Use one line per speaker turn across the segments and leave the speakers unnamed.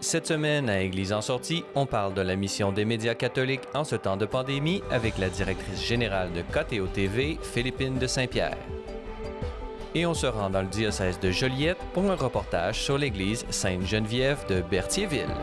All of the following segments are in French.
Cette semaine, à Église en sortie, on parle de la mission des médias catholiques en ce temps de pandémie avec la directrice générale de KTO TV, Philippine de Saint-Pierre. Et on se rend dans le diocèse de Joliette pour un reportage sur l'église Sainte-Geneviève de Berthierville.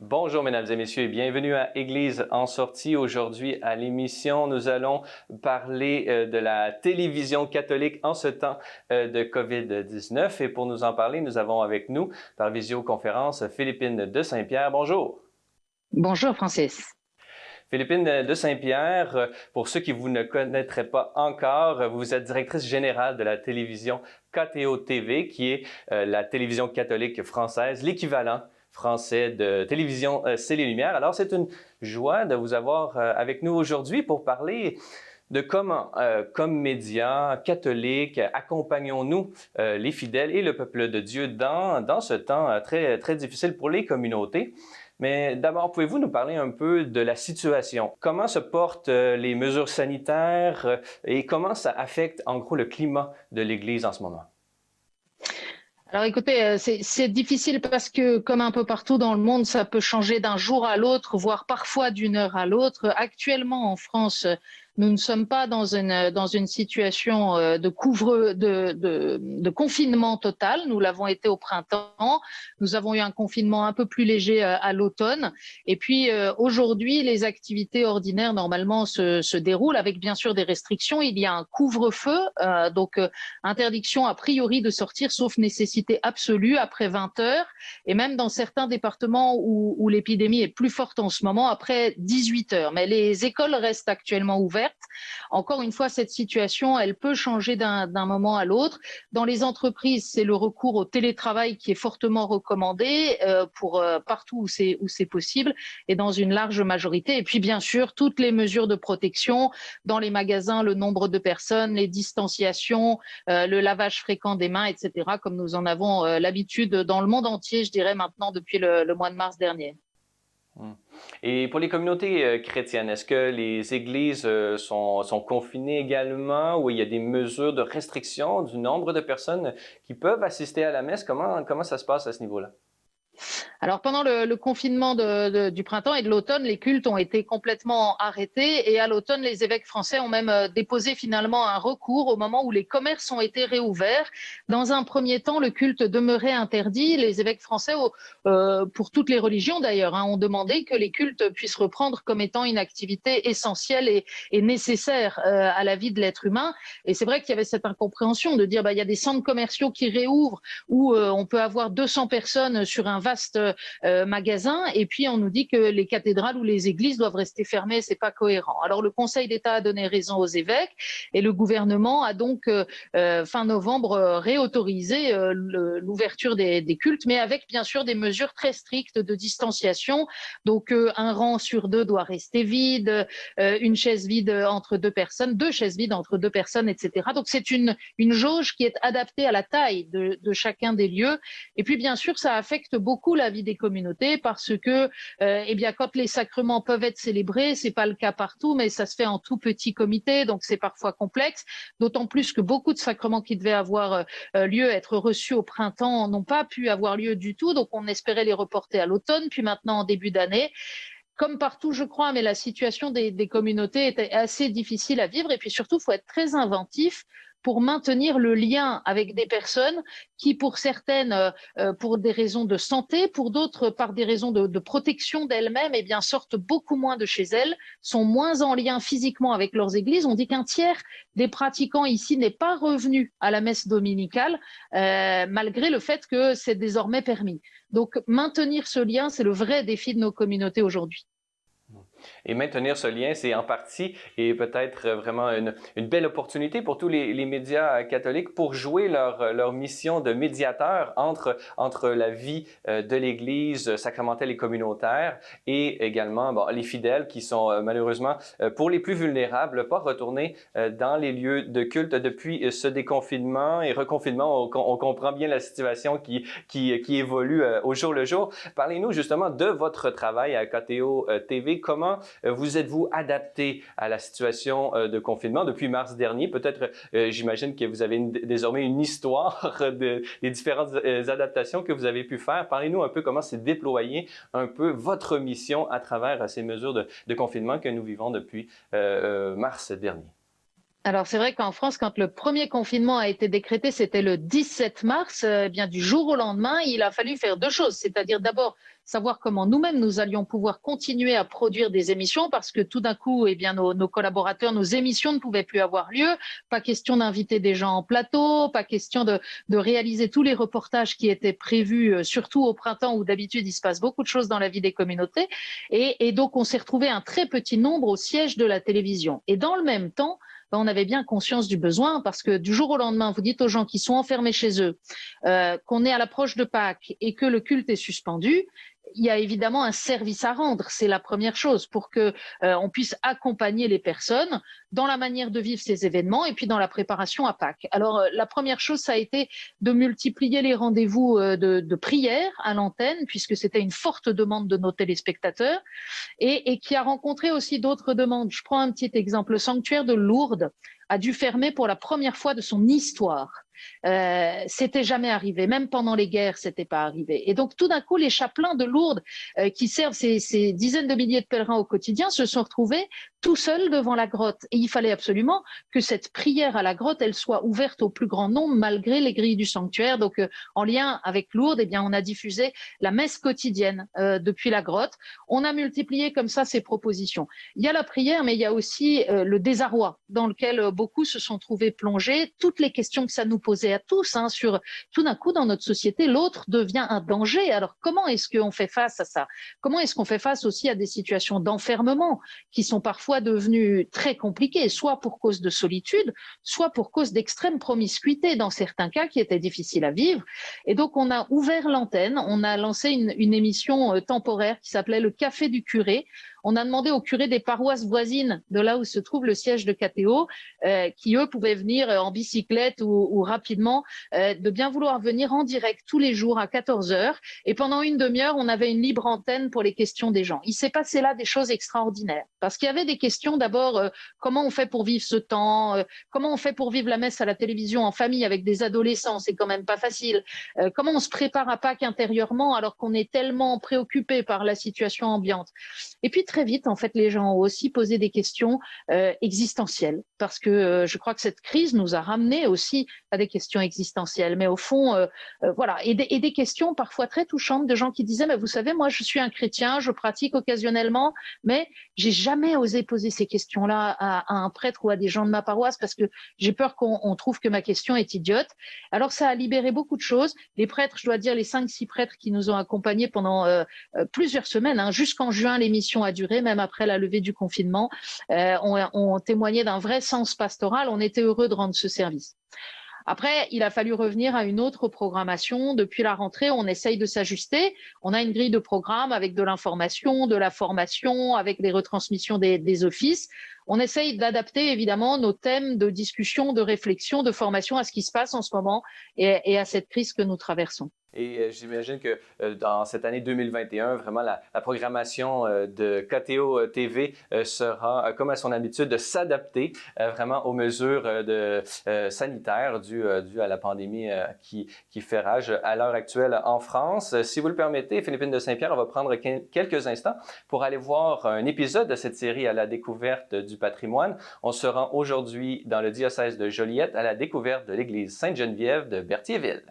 Bonjour mesdames et messieurs et bienvenue à Église en sortie. Aujourd'hui à l'émission, nous allons parler de la télévision catholique en ce temps de COVID-19 et pour nous en parler, nous avons avec nous par visioconférence Philippine de Saint-Pierre. Bonjour.
Bonjour Francis.
Philippine de Saint-Pierre, pour ceux qui vous ne connaîtraient pas encore, vous êtes directrice générale de la télévision KTO TV qui est la télévision catholique française, l'équivalent français de télévision C'est les Lumières. Alors, c'est une joie de vous avoir avec nous aujourd'hui pour parler de comment, comme médias catholiques, accompagnons-nous les fidèles et le peuple de Dieu dans ce temps très, très difficile pour les communautés. Mais d'abord, pouvez-vous nous parler un peu de la situation? Comment se portent les mesures sanitaires et comment ça affecte, en gros, le climat de l'Église en ce moment?
Alors écoutez, c'est difficile parce que comme un peu partout dans le monde, ça peut changer d'un jour à l'autre, voire parfois d'une heure à l'autre. Actuellement en France, nous ne sommes pas dans une situation de confinement total. Nous l'avons été au printemps. Nous avons eu un confinement un peu plus léger à l'automne. Et puis aujourd'hui, les activités ordinaires normalement se déroulent avec bien sûr des restrictions. Il y a un couvre-feu, donc interdiction a priori de sortir sauf nécessité absolue après 20 heures. Et même dans certains départements où l'épidémie est plus forte en ce moment, après 18 heures. Mais les écoles restent actuellement ouvertes. Encore une fois, cette situation, elle peut changer d'un moment à l'autre. Dans les entreprises, c'est le recours au télétravail qui est fortement recommandé pour partout où c'est possible et dans une large majorité. Et puis, bien sûr, toutes les mesures de protection dans les magasins, le nombre de personnes, les distanciations, le lavage fréquent des mains, etc., comme nous en avons l'habitude dans le monde entier, je dirais maintenant depuis le mois de mars dernier.
Et pour les communautés chrétiennes, est-ce que les églises sont confinées également ou il y a des mesures de restriction du nombre de personnes qui peuvent assister à la messe? Comment ça se passe à ce niveau-là?
Alors pendant le confinement du printemps et de l'automne, les cultes ont été complètement arrêtés et à l'automne, les évêques français ont même déposé finalement un recours au moment où les commerces ont été réouverts. Dans un premier temps, le culte demeurait interdit. Les évêques français, pour toutes les religions d'ailleurs, ont demandé que les cultes puissent reprendre comme étant une activité essentielle et nécessaire à la vie de l'être humain. Et c'est vrai qu'il y avait cette incompréhension de dire il y a des centres commerciaux qui réouvrent où on peut avoir 200 personnes sur un vaste magasin et puis on nous dit que les cathédrales ou les églises doivent rester fermées, c'est pas cohérent. Alors le Conseil d'État a donné raison aux évêques et le gouvernement a donc fin novembre réautorisé l'ouverture des cultes, mais avec bien sûr des mesures très strictes de distanciation. Donc un rang sur deux doit rester vide, une chaise vide entre deux personnes, deux chaises vides entre deux personnes, etc. Donc c'est une jauge qui est adaptée à la taille de chacun des lieux. Et puis bien sûr, ça affecte beaucoup la vie des communautés parce que quand les sacrements peuvent être célébrés, c'est pas le cas partout, mais ça se fait en tout petit comité, donc c'est parfois complexe, d'autant plus que beaucoup de sacrements qui devaient avoir lieu, être reçus au printemps, n'ont pas pu avoir lieu du tout, donc on espérait les reporter à l'automne, puis maintenant en début d'année. Comme partout, je crois, mais la situation des communautés était assez difficile à vivre et puis surtout, il faut être très inventif pour maintenir le lien avec des personnes qui, pour certaines, pour des raisons de santé, pour d'autres, par des raisons de protection d'elles-mêmes, sortent beaucoup moins de chez elles, sont moins en lien physiquement avec leurs églises. On dit qu'un tiers des pratiquants ici n'est pas revenu à la messe dominicale, malgré le fait que c'est désormais permis. Donc, maintenir ce lien, c'est le vrai défi de nos communautés aujourd'hui.
Et maintenir ce lien, c'est en partie et peut-être vraiment une belle opportunité pour tous les médias catholiques pour jouer leur mission de médiateur entre la vie de l'Église sacramentelle et communautaire et également les fidèles qui sont malheureusement, pour les plus vulnérables, pas retournés dans les lieux de culte depuis ce déconfinement et reconfinement. On comprend bien la situation qui évolue au jour le jour. Parlez-nous justement de votre travail à KTO TV. Comment vous êtes-vous adapté à la situation de confinement depuis mars dernier? Peut-être, j'imagine que vous avez désormais une histoire des différentes adaptations que vous avez pu faire. Parlez-nous un peu comment s'est déployée un peu votre mission à travers ces mesures de confinement que nous vivons depuis mars dernier.
Alors c'est vrai qu'en France, quand le premier confinement a été décrété, c'était le 17 mars, bien du jour au lendemain, il a fallu faire deux choses, c'est-à-dire d'abord savoir comment nous-mêmes nous allions pouvoir continuer à produire des émissions parce que tout d'un coup, eh bien nos collaborateurs, nos émissions ne pouvaient plus avoir lieu. Pas question d'inviter des gens en plateau, pas question de réaliser tous les reportages qui étaient prévus, surtout au printemps où d'habitude il se passe beaucoup de choses dans la vie des communautés. Et donc on s'est retrouvé un très petit nombre au siège de la télévision. Et dans le même temps, on avait bien conscience du besoin parce que du jour au lendemain, vous dites aux gens qui sont enfermés chez eux qu'on est à l'approche de Pâques et que le culte est suspendu. Il y a évidemment un service à rendre, c'est la première chose, pour que on puisse accompagner les personnes dans la manière de vivre ces événements et puis dans la préparation à Pâques. Alors la première chose, ça a été de multiplier les rendez-vous de prière à l'antenne, puisque c'était une forte demande de nos téléspectateurs et qui a rencontré aussi d'autres demandes. Je prends un petit exemple, le sanctuaire de Lourdes a dû fermer pour la première fois de son histoire. C'était jamais arrivé, même pendant les guerres, c'était pas arrivé. Et donc tout d'un coup, les chapelains de Lourdes qui servent ces dizaines de milliers de pèlerins au quotidien se sont retrouvés tout seuls devant la grotte. Et il fallait absolument que cette prière à la grotte, elle soit ouverte au plus grand nombre malgré les grilles du sanctuaire. Donc en lien avec Lourdes, eh bien on a diffusé la messe quotidienne depuis la grotte. On a multiplié comme ça ces propositions. Il y a la prière, mais il y a aussi le désarroi dans lequel beaucoup se sont trouvés plongés. Toutes les questions que ça nous posait à tous, sur tout d'un coup dans notre société, l'autre devient un danger. Alors comment est-ce qu'on fait face à ça? Comment est-ce qu'on fait face aussi à des situations d'enfermement qui sont parfois devenues très compliquées, soit pour cause de solitude, soit pour cause d'extrême promiscuité dans certains cas qui étaient difficiles à vivre. Et donc on a ouvert l'antenne, on a lancé une émission temporaire qui s'appelait le Café du curé. On a demandé aux curés des paroisses voisines de là où se trouve le siège de KTO, qui eux pouvaient venir en bicyclette ou rapidement, de bien vouloir venir en direct tous les jours à 14h. Et pendant une demi-heure, on avait une libre antenne pour les questions des gens. Il s'est passé là des choses extraordinaires. Parce qu'il y avait des questions d'abord, comment on fait pour vivre ce temps? Comment on fait pour vivre la messe à la télévision en famille avec des adolescents? C'est quand même pas facile. Comment on se prépare à Pâques intérieurement alors qu'on est tellement préoccupé par la situation ambiante? Et puis très vite, en fait, les gens ont aussi posé des questions existentielles, parce que je crois que cette crise nous a ramené aussi à des questions existentielles. Mais au fond, voilà, et des questions parfois très touchantes de gens qui disaient, mais vous savez, moi, je suis un chrétien, je pratique occasionnellement, mais j'ai jamais osé poser ces questions-là à un prêtre ou à des gens de ma paroisse parce que j'ai peur qu'on trouve que ma question est idiote. Alors, ça a libéré beaucoup de choses. Les prêtres, je dois dire, les 5-6 prêtres qui nous ont accompagnés pendant plusieurs semaines, jusqu'en juin, l'émission a duré, même après la levée du confinement, ont témoigné d'un vrai sens pastoral. On était heureux de rendre ce service. Après, il a fallu revenir à une autre programmation. Depuis la rentrée, on essaye de s'ajuster. On a une grille de programme avec de l'information, de la formation, avec les retransmissions des offices. On essaye d'adapter évidemment nos thèmes de discussion, de réflexion, de formation à ce qui se passe en ce moment et à cette crise que nous traversons.
Et j'imagine que dans cette année 2021, vraiment la programmation de KTO TV sera, comme à son habitude, de s'adapter vraiment aux mesures sanitaires dues à la pandémie qui fait rage à l'heure actuelle en France. Si vous le permettez, Philippine de Saint-Pierre, on va prendre quelques instants pour aller voir un épisode de cette série à la découverte du patrimoine. On se rend aujourd'hui dans le diocèse de Joliette à la découverte de l'église Sainte-Geneviève de Berthierville.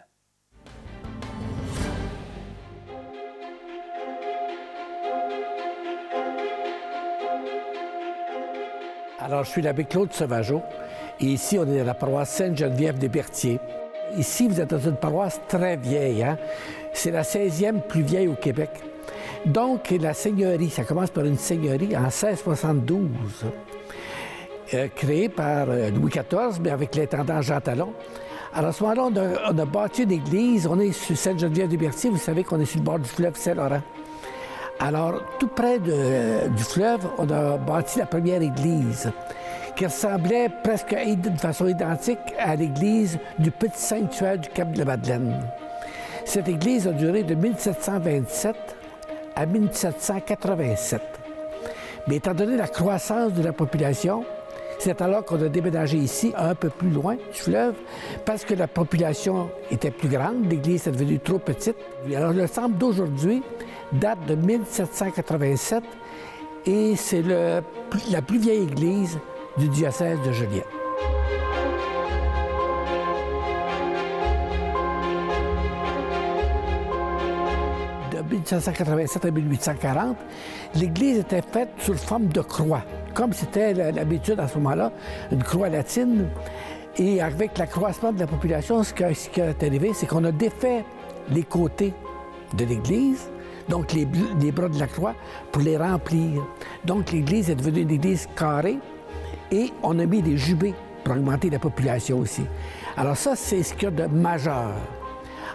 Alors, je suis l'abbé Claude Sauvageau et ici, on est à la paroisse Sainte-Geneviève des Berthiers. Ici, vous êtes dans une paroisse très vieille. C'est la 16e plus vieille au Québec. Donc, la seigneurie, ça commence par une seigneurie en 1672, créée par Louis XIV, mais avec l'intendant Jean Talon. Alors, à ce moment-là, on a bâti une église. On est sur Sainte-Geneviève-des-Berthier. Vous savez qu'on est sur le bord du fleuve Saint-Laurent. Alors, tout près du fleuve, on a bâti la première église, qui ressemblait presque de façon identique à l'église du petit sanctuaire du Cap de la Madeleine. Cette église a duré de 1727 à 1787. Mais étant donné la croissance de la population, c'est alors qu'on a déménagé ici, un peu plus loin du fleuve, parce que la population était plus grande, l'église est devenue trop petite. Alors le temple d'aujourd'hui date de 1787 et c'est la plus vieille église du diocèse de Joliette. De 1787 à 1840, l'église était faite sous forme de croix, comme c'était l'habitude à ce moment-là, une croix latine. Et avec l'accroissement de la population, ce qui est arrivé, c'est qu'on a défait les côtés de l'église, donc les bras de la croix, pour les remplir. Donc l'église est devenue une église carrée et on a mis des jubés pour augmenter la population aussi. Alors ça, c'est ce qu'il y a de majeur.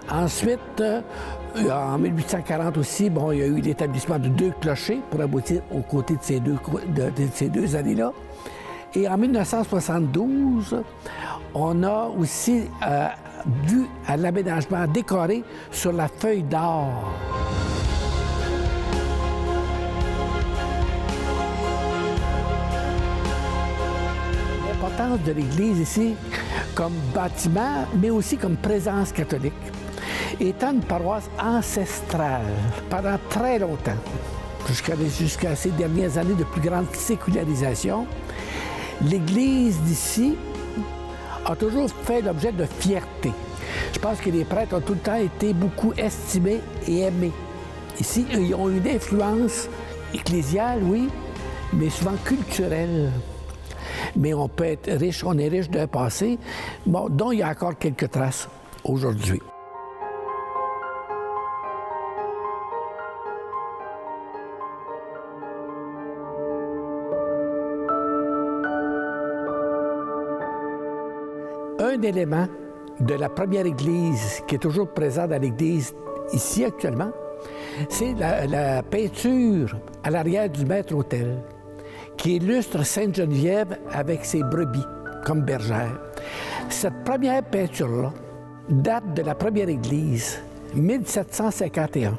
Ensuite, en 1840 aussi, bon, il y a eu l'établissement de 2 clochers pour aboutir aux côtés de ces deux années-là. Et en 1972, on a aussi vu à l'aménagement décoré sur la feuille d'or. L'importance de l'Église ici comme bâtiment, mais aussi comme présence catholique, étant une paroisse ancestrale pendant très longtemps, jusqu'à ces dernières années de plus grande sécularisation, l'Église d'ici a toujours fait l'objet de fierté. Je pense que les prêtres ont tout le temps été beaucoup estimés et aimés. Ici, ils ont une influence ecclésiale, oui, mais souvent culturelle. Mais on peut être riche, on est riche d'un passé, bon, dont il y a encore quelques traces aujourd'hui. Un élément de la première Église qui est toujours présent dans l'Église ici actuellement, c'est la peinture à l'arrière du maître-autel qui illustre Sainte-Geneviève avec ses brebis comme bergère. Cette première peinture-là date de la première Église, 1751.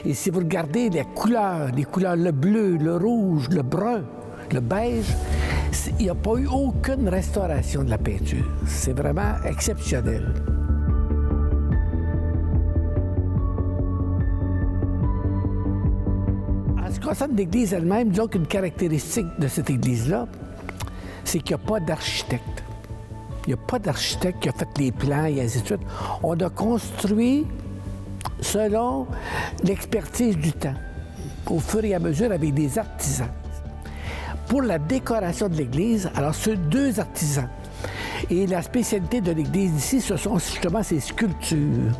Et si vous regardez les couleurs, le bleu, le rouge, le brun, le beige, il n'y a pas eu aucune restauration de la peinture. C'est vraiment exceptionnel. En ce qui concerne l'Église elle-même, disons qu'une caractéristique de cette Église-là, c'est qu'il n'y a pas d'architecte. Il n'y a pas d'architecte qui a fait les plans et ainsi de suite. On a construit selon l'expertise du temps, au fur et à mesure avec des artisans. Pour la décoration de l'Église, alors ce 2 artisans. Et la spécialité de l'Église ici, ce sont justement ces sculptures.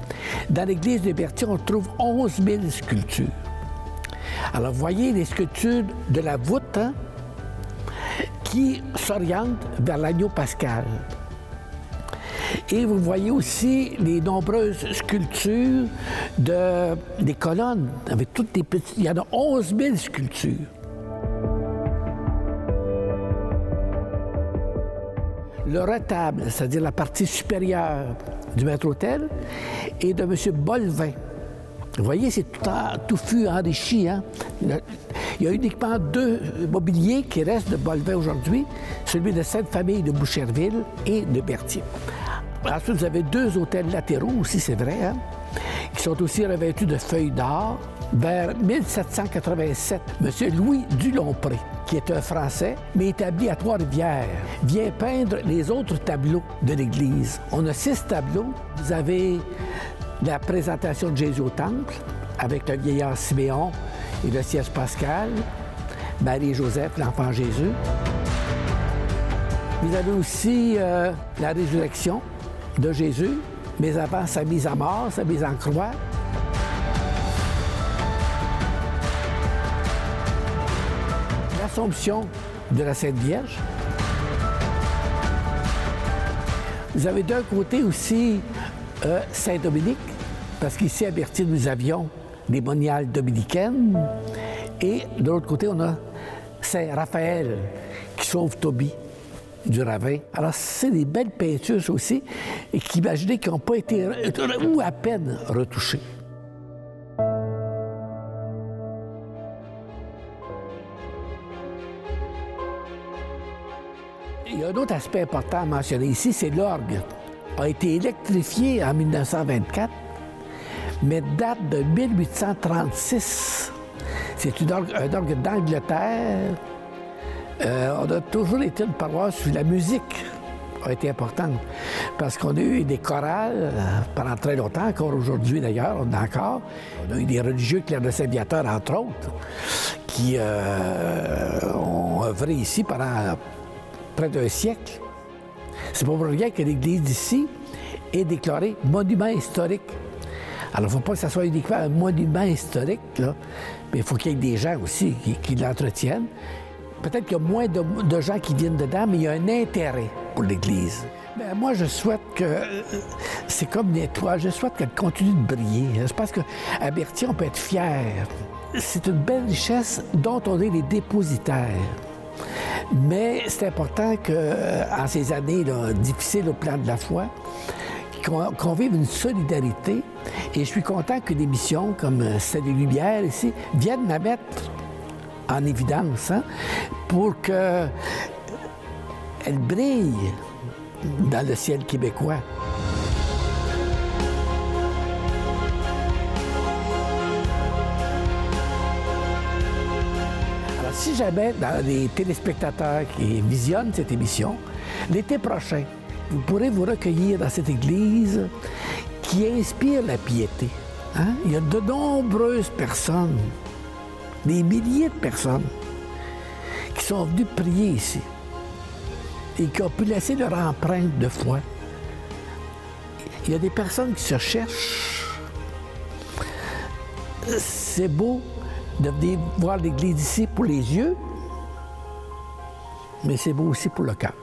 Dans l'Église de Berthier, on trouve 11 000 sculptures. Alors, vous voyez les sculptures de la voûte qui s'orientent vers l'agneau pascal. Et vous voyez aussi les nombreuses sculptures des colonnes, avec toutes les petites... Il y en a 11 000 sculptures. Le retable, c'est-à-dire la partie supérieure du maître-autel, est de M. Bolvin. Vous voyez, c'est tout fut enrichi. Hein? Il y a uniquement 2 mobiliers qui restent de Bolvin aujourd'hui, celui de Sainte-Famille de Boucherville et de Berthier. Ensuite, vous avez 2 autels latéraux aussi, c'est vrai, hein? Qui sont aussi revêtus de feuilles d'or. Vers 1787, M. Louis Dulompré, qui est un Français, mais établi à Trois-Rivières, vient peindre les autres tableaux de l'Église. On a 6 tableaux. Vous avez la présentation de Jésus au Temple, avec le vieillard Siméon et le siège pascal, Marie-Joseph, l'enfant Jésus. Vous avez aussi la résurrection de Jésus, mais avant sa mise à mort, sa mise en croix. l'Assomption de la Sainte Vierge. Vous avez d'un côté aussi Saint-Dominique, parce qu'ici à Berthier, nous avions les moniales dominicaines. Et de l'autre côté, on a Saint-Raphaël qui sauve Tobie du ravin. Alors, c'est des belles peintures aussi, et qui, imaginez, qui n'ont pas été, ou à peine, retouchées. Il y a un autre aspect important à mentionner ici, c'est l'orgue. A été électrifié en 1924, mais date de 1836. C'est un orgue d'Angleterre. On a toujours été une paroisse où la musique a été importante, parce qu'on a eu des chorales pendant très longtemps, encore aujourd'hui d'ailleurs, on a encore. On a eu des religieux clercs-de-Saint-Viateur, entre autres, qui ont œuvré ici pendant près d'un siècle. C'est pas pour rien que l'église d'ici est déclarée monument historique. Alors, il ne faut pas que ça soit uniquement un monument historique, là, mais il faut qu'il y ait des gens aussi qui l'entretiennent. Peut-être qu'il y a moins de gens qui viennent dedans, mais il y a un intérêt pour l'Église. Bien, moi, je souhaite que... c'est comme une étoile, je souhaite qu'elle continue de briller. Je pense qu'à Berthier, on peut être fier. C'est une belle richesse dont on est les dépositaires. Mais c'est important qu'en ces années là, difficiles au plan de la foi, qu'on vive une solidarité. Et je suis content qu'une émission comme Celle des Lumières ici vienne la mettre en évidence, hein, pour qu'elle brille dans le ciel québécois. Alors, si jamais, dans les téléspectateurs qui visionnent cette émission, l'été prochain, vous pourrez vous recueillir dans cette église qui inspire la piété. Hein? Il y a de nombreuses personnes, des milliers de personnes, qui sont venues prier ici et qui ont pu laisser leur empreinte de foi. Il y a des personnes qui se cherchent. C'est beau de venir voir l'église ici pour les yeux, mais c'est beau aussi pour le cœur.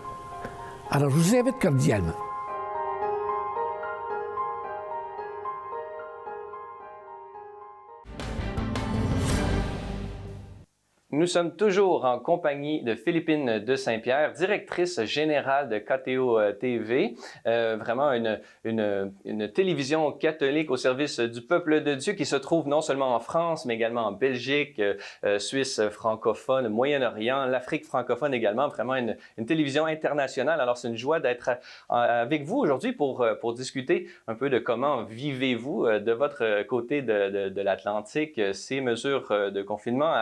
Alors, je vous invite cordialement.
Nous sommes toujours en compagnie de Philippine de Saint-Pierre, directrice générale de KTO TV, vraiment une télévision catholique au service du peuple de Dieu qui se trouve non seulement en France, mais également en Belgique, Suisse francophone, Moyen-Orient, l'Afrique francophone également, vraiment une télévision internationale. Alors c'est une joie d'être avec vous aujourd'hui pour discuter un peu de comment vivez-vous de votre côté de l'Atlantique ces mesures de confinement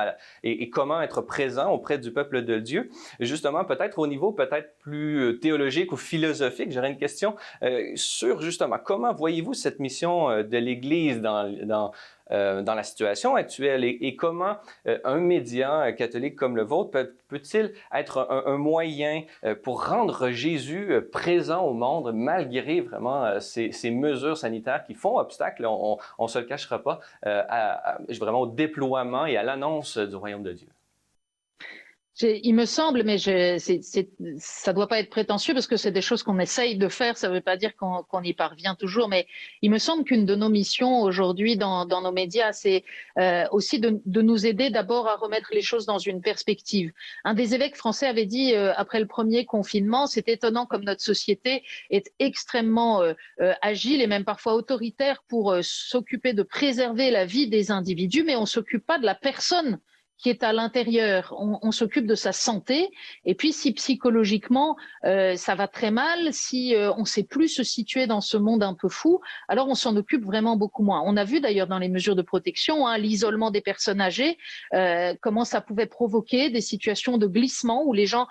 et comment être présent auprès du peuple de Dieu. Justement, peut-être au niveau peut-être plus théologique ou philosophique, j'aurais une question sur justement comment voyez-vous cette mission de l'Église dans la situation actuelle et comment un média catholique comme le vôtre peut-il être un moyen pour rendre Jésus présent au monde malgré vraiment ces mesures sanitaires qui font obstacle, on ne se le cachera pas, vraiment au déploiement et à l'annonce du royaume de Dieu?
Il me semble, mais ça doit pas être prétentieux parce que c'est des choses qu'on essaye de faire. Ça veut pas dire qu'on y parvient toujours, mais il me semble qu'une de nos missions aujourd'hui dans nos médias, c'est aussi de nous aider d'abord à remettre les choses dans une perspective. Un des évêques français avait dit après le premier confinement, c'est étonnant comme notre société est extrêmement agile et même parfois autoritaire pour s'occuper de préserver la vie des individus, mais on s'occupe pas de la personne qui est à l'intérieur. On s'occupe de sa santé, et puis si psychologiquement ça va très mal, si on ne sait plus se situer dans ce monde un peu fou, alors on s'en occupe vraiment beaucoup moins. On a vu d'ailleurs dans les mesures de protection, hein, l'isolement des personnes âgées, comment ça pouvait provoquer des situations de glissement où les gens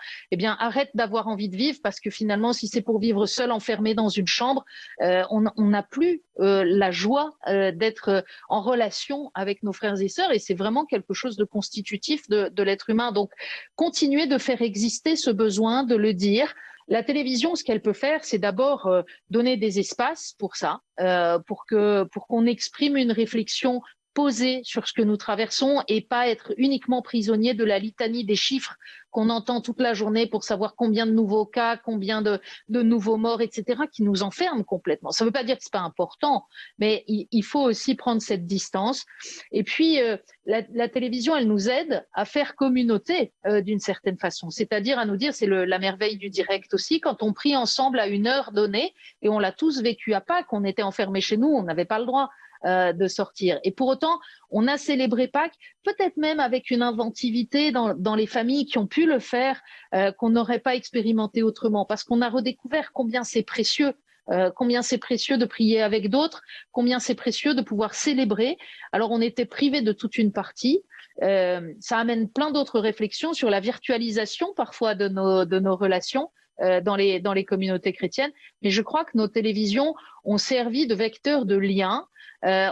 arrêtent d'avoir envie de vivre parce que finalement, si c'est pour vivre seul, enfermé dans une chambre, on n'a plus la joie d'être en relation avec nos frères et sœurs, et c'est vraiment quelque chose de constitutif de l'être humain. Donc, continuer de faire exister ce besoin de le dire. La télévision, ce qu'elle peut faire, c'est d'abord donner des espaces pour ça, pour qu'on exprime une réflexion posé sur ce que nous traversons et pas être uniquement prisonnier de la litanie des chiffres qu'on entend toute la journée pour savoir combien de nouveaux cas, combien de nouveaux morts, etc., qui nous enferment complètement. Ça ne veut pas dire que c'est pas important, mais il faut aussi prendre cette distance. Et puis, la télévision, elle nous aide à faire communauté d'une certaine façon, c'est-à-dire à nous dire, c'est la merveille du direct aussi, quand on prie ensemble à une heure donnée, et on l'a tous vécu à Pâques, on était enfermés chez nous, on n'avait pas le droit de sortir. Et pour autant, on a célébré Pâques, peut-être même avec une inventivité dans les familles qui ont pu le faire, qu'on n'aurait pas expérimenté autrement, parce qu'on a redécouvert combien c'est précieux. Combien c'est précieux de prier avec d'autres, combien c'est précieux de pouvoir célébrer. Alors on était privés de toute une partie. Ça amène plein d'autres réflexions sur la virtualisation parfois de nos relations dans les communautés chrétiennes. Mais je crois que nos télévisions ont servi de vecteurs de liens,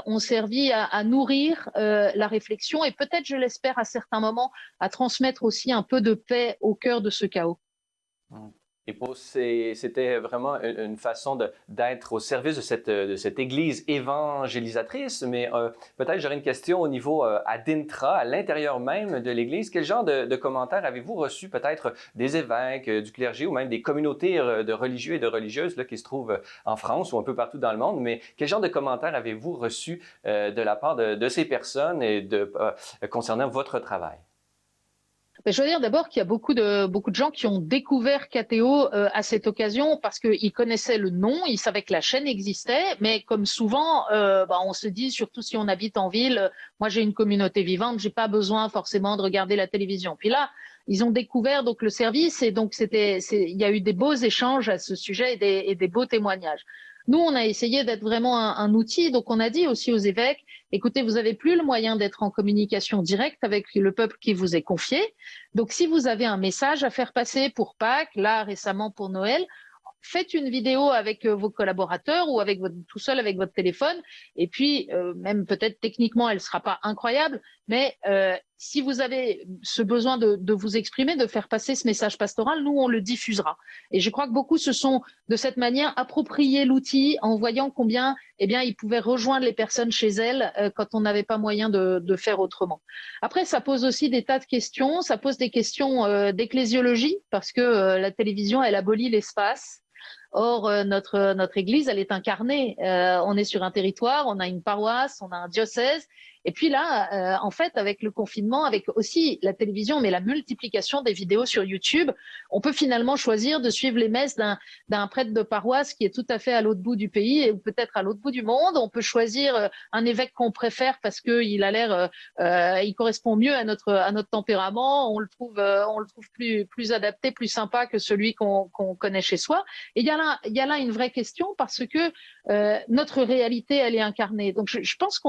ont servi à nourrir la réflexion et peut-être, je l'espère, à certains moments, à transmettre aussi un peu de paix au cœur de ce chaos.
Et c'était vraiment une façon d'être au service de cette Église évangélisatrice, mais peut-être j'aurais une question au niveau à d'Intra, à l'intérieur même de l'Église. Quel genre de commentaires avez-vous reçus peut-être des évêques, du clergé ou même des communautés de religieux et de religieuses là, qui se trouvent en France ou un peu partout dans le monde, mais quel genre de commentaires avez-vous reçus de la part de ces personnes et concernant votre travail?
Je veux dire d'abord qu'il y a beaucoup de gens qui ont découvert KTO à cette occasion parce qu'ils connaissaient le nom, ils savaient que la chaîne existait, mais comme souvent, on se dit, surtout si on habite en ville, moi j'ai une communauté vivante, j'ai pas besoin forcément de regarder la télévision. Puis là, ils ont découvert donc le service et donc il y a eu des beaux échanges à ce sujet et des beaux témoignages. Nous, on a essayé d'être vraiment un outil, donc on a dit aussi aux évêques, écoutez, vous n'avez plus le moyen d'être en communication directe avec le peuple qui vous est confié. Donc, si vous avez un message à faire passer pour Pâques, là récemment pour Noël, faites une vidéo avec vos collaborateurs ou tout seul avec votre téléphone. Et puis, même peut-être techniquement, elle ne sera pas incroyable, mais si vous avez ce besoin de vous exprimer, de faire passer ce message pastoral, nous, on le diffusera. Et je crois que beaucoup se sont, de cette manière, approprié l'outil en voyant combien ils pouvaient rejoindre les personnes chez elles quand on n'avait pas moyen de faire autrement. Après, ça pose aussi des tas de questions. Ça pose des questions d'ecclésiologie parce que la télévision, elle abolit l'espace. Or, notre Église, elle est incarnée. On est sur un territoire, on a une paroisse, on a un diocèse. Et puis là, en fait, avec le confinement, avec aussi la télévision, mais la multiplication des vidéos sur YouTube, on peut finalement choisir de suivre les messes d'un prêtre de paroisse qui est tout à fait à l'autre bout du pays ou peut-être à l'autre bout du monde. On peut choisir un évêque qu'on préfère parce qu'il a l'air, il correspond mieux à notre tempérament. On le trouve plus adapté, plus sympa que celui qu'on connaît chez soi. Et il y a là une vraie question parce que notre réalité, elle est incarnée. Donc, je pense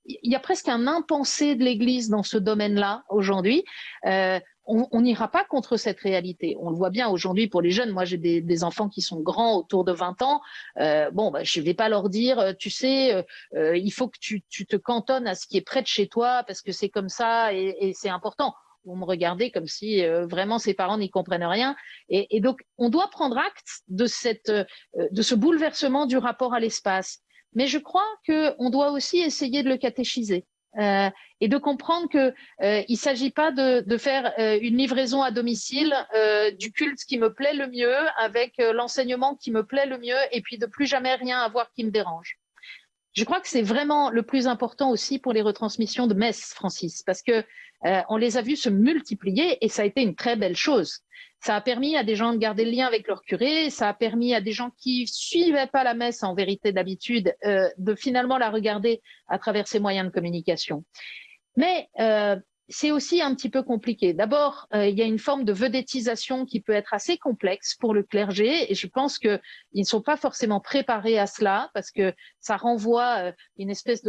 il y a presque un impensé de l'Église dans ce domaine-là aujourd'hui. On n'ira pas contre cette réalité. On le voit bien aujourd'hui pour les jeunes. Moi, j'ai des enfants qui sont grands, autour de 20 ans. Je ne vais pas leur dire, tu sais, il faut que tu te cantonnes à ce qui est près de chez toi parce que c'est comme ça et c'est important. Vous me regardez comme si vraiment ses parents n'y comprennent rien. Et donc, on doit prendre acte de ce bouleversement du rapport à l'espace. Mais je crois qu'on doit aussi essayer de le catéchiser et de comprendre qu'il ne s'agit pas de faire une livraison à domicile du culte qui me plaît le mieux avec l'enseignement qui me plaît le mieux et puis de plus jamais rien avoir qui me dérange. Je crois que c'est vraiment le plus important aussi pour les retransmissions de messes, Francis, parce que on les a vus se multiplier et ça a été une très belle chose. Ça a permis à des gens de garder le lien avec leur curé, ça a permis à des gens qui suivaient pas la messe en vérité d'habitude de finalement la regarder à travers ces moyens de communication. Mais c'est aussi un petit peu compliqué. D'abord, il y a une forme de vedettisation qui peut être assez complexe pour le clergé et je pense qu'ils ne sont pas forcément préparés à cela parce que ça renvoie une espèce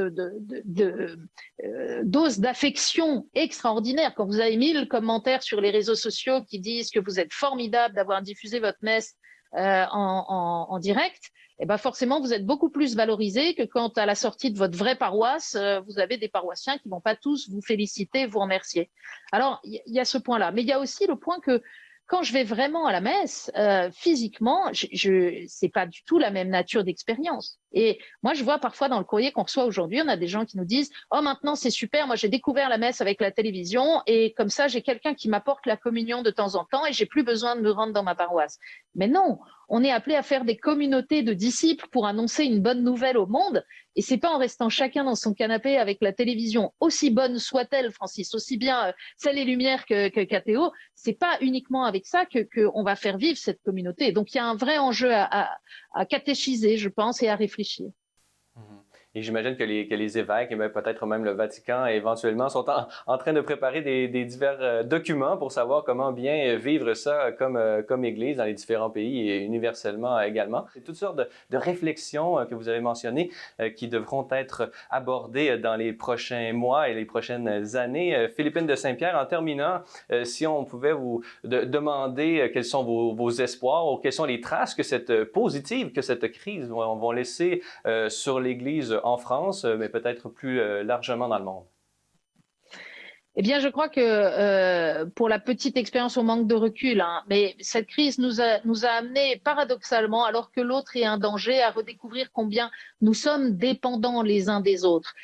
dose d'affection extraordinaire. Quand vous avez 1000 commentaires sur les réseaux sociaux qui disent que vous êtes formidable d'avoir diffusé votre messe en direct, et ben forcément, vous êtes beaucoup plus valorisé que quand à la sortie de votre vraie paroisse, vous avez des paroissiens qui vont pas tous vous féliciter, vous remercier. Alors, il y a ce point-là. Mais il y a aussi le point que quand je vais vraiment à la messe, physiquement, c'est pas du tout la même nature d'expérience. Et moi, je vois parfois dans le courrier qu'on reçoit aujourd'hui, on a des gens qui nous disent « Oh, maintenant, c'est super, moi, j'ai découvert la messe avec la télévision et comme ça, j'ai quelqu'un qui m'apporte la communion de temps en temps et j'ai plus besoin de me rendre dans ma paroisse. » Mais non, on est appelé à faire des communautés de disciples pour annoncer une bonne nouvelle au monde. Et c'est pas en restant chacun dans son canapé avec la télévision, aussi bonne soit-elle, Francis, aussi bien Celles et Lumières que KTO, c'est pas uniquement avec ça que on va faire vivre cette communauté. Donc il y a un vrai enjeu à catéchiser, je pense, et à réfléchir.
Et j'imagine que les évêques, et peut-être même le Vatican, éventuellement, sont en train de préparer des divers documents pour savoir comment bien vivre ça comme Église dans les différents pays et universellement également. C'est toutes sortes de réflexions que vous avez mentionnées qui devront être abordées dans les prochains mois et les prochaines années. Philippine de Saint-Pierre, en terminant, si on pouvait vous demander quels sont vos espoirs ou quelles sont les traces que cette crise vont laisser sur l'Église en France, mais peut-être plus largement dans le monde?
Eh bien, je crois que pour la petite expérience, on manque de recul, hein, mais cette crise nous a amené paradoxalement, alors que l'autre est un danger, à redécouvrir combien nous sommes dépendants les uns des autres.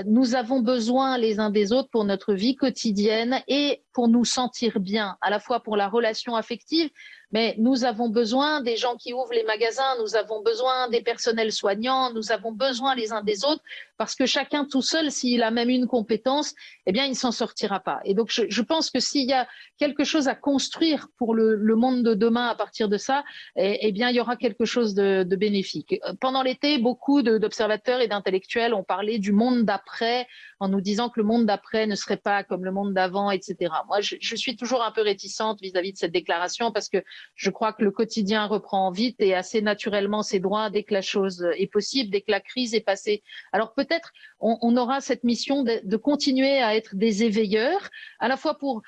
Nous avons besoin les uns des autres pour notre vie quotidienne et pour nous sentir bien, à la fois pour la relation affective, mais nous avons besoin des gens qui ouvrent les magasins, nous avons besoin des personnels soignants, nous avons besoin les uns des autres, parce que chacun tout seul, s'il a même une compétence, eh bien, il ne s'en sortira pas. Et donc, je pense que s'il y a quelque chose à construire pour le monde de demain à partir de ça, eh bien, il y aura quelque chose de bénéfique. Pendant l'été, beaucoup d'observateurs et d'intellectuels ont parlé du monde d'après, en nous disant que le monde d'après ne serait pas comme le monde d'avant, etc. Moi, je suis toujours un peu réticente vis-à-vis de cette déclaration parce que je crois que le quotidien reprend vite et assez naturellement ses droits dès que la chose est possible, dès que la crise est passée. Alors peut-être on aura cette mission de continuer à être des éveilleurs, à la fois pour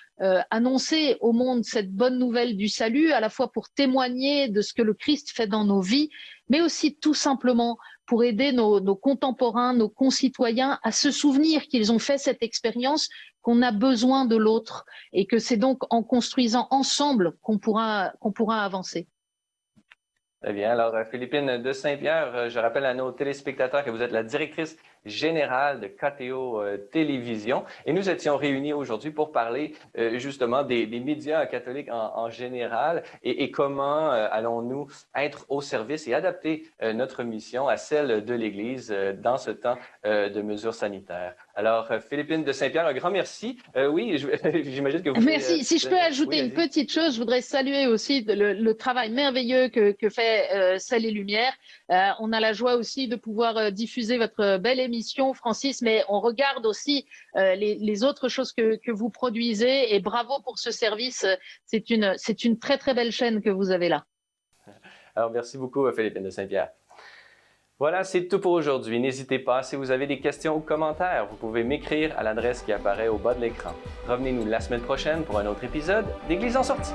annoncer au monde cette bonne nouvelle du salut, à la fois pour témoigner de ce que le Christ fait dans nos vies, mais aussi tout simplement pour aider nos contemporains, nos concitoyens à se souvenir qu'ils ont fait cette expérience, qu'on a besoin de l'autre et que c'est donc en construisant ensemble qu'on pourra avancer.
Très bien. Alors, Philippine de Saint-Pierre, je rappelle à nos téléspectateurs que vous êtes la directrice générale de KTO Télévision. Et nous étions réunis aujourd'hui pour parler justement des médias catholiques en général et comment allons-nous être au service et adapter notre mission à celle de l'Église dans ce temps de mesures sanitaires. Alors, Philippine de Saint-Pierre, un grand merci. Oui, j'imagine que vous...
Merci. Si je peux ajouter une petite chose, je voudrais saluer aussi le travail merveilleux que fait Celles et Lumières. On a la joie aussi de pouvoir diffuser votre belle émission, Francis, mais on regarde aussi les autres choses que vous produisez et bravo pour ce service. C'est une très, très belle chaîne que vous avez là.
Alors, merci beaucoup, Philippine de Saint-Pierre. Voilà, c'est tout pour aujourd'hui. N'hésitez pas, si vous avez des questions ou commentaires, vous pouvez m'écrire à l'adresse qui apparaît au bas de l'écran. Revenez-nous la semaine prochaine pour un autre épisode d'Église en sortie.